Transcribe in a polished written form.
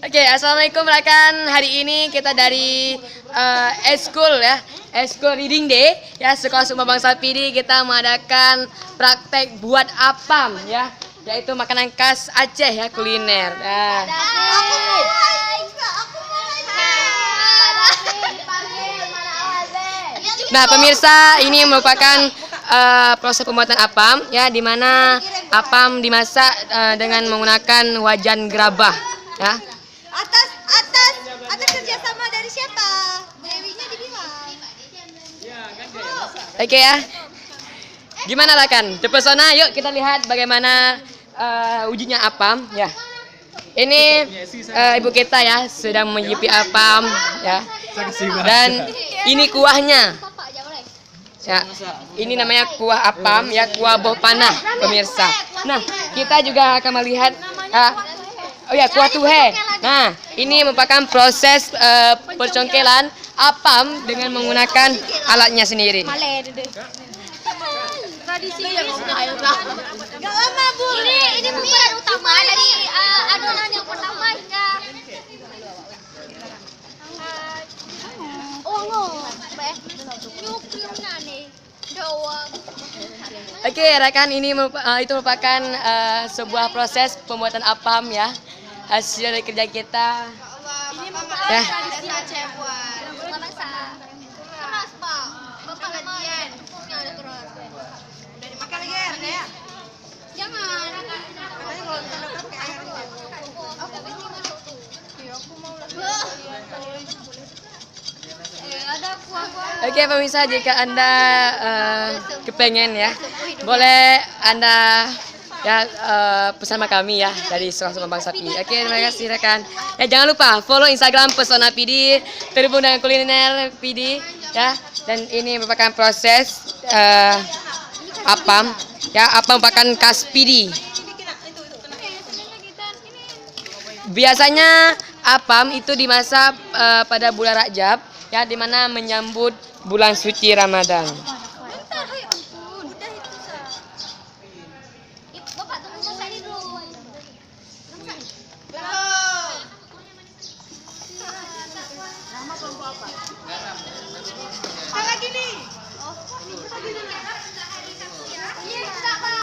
Oke, assalamualaikum rekan. Hari ini kita dari Eskul ya, Eskul Reading Day ya, Sekolah Sumba Bangsa PD. Kita mengadakan praktek buat apam ya, yaitu makanan khas Aceh ya, kuliner. Nah, pemirsa, ini merupakan proses pembuatan apam ya, di mana apam dimasak dengan menggunakan wajan gerabah ya. Atas kerjasama dari siapa? Dewinya dibilang. Oke ya. Gimana rekan? Terpesona? Yuk kita lihat bagaimana ujinya apam ya. Ini ibu kita ya sedang menyicipi apam ya. Dan ini kuahnya. Ya, ini namanya kuah apam ya, kuah buah panah pemirsa. Nah, kita juga akan melihat kuah tuhe. Nah, ini merupakan proses percongkelan apam dengan menggunakan alatnya sendiri. Tradisi gak lama, Bu. Ini pemeran utama dari adonan yang pertama hingga Oke, rekan, ini itu merupakan sebuah proses pembuatan apam ya, hasil dari kerja kita. Ini Ya. tradisi Aceh buat masak. Keras, Pak. Bapak latihan. Tepungnya ada keras. Dari makan lagi air ya? Jangan. Katanya kalau dekat kayak air. Aku mau ada kuah-kuah. Oke pemirsa, jika Anda kepengen ya, boleh Anda ya pesan sama kami ya dari Sekolah Sumba Bangsa PD. Oke, terima kasih rekan. Ya, jangan lupa follow Instagram Pesona PD, terhubung dengan kuliner PD ya. Dan ini merupakan proses apam ya, apam merupakan khas PD. Biasanya apam itu dimasak pada bulan Rajab ya, dimana menyambut bulan suci Ramadan.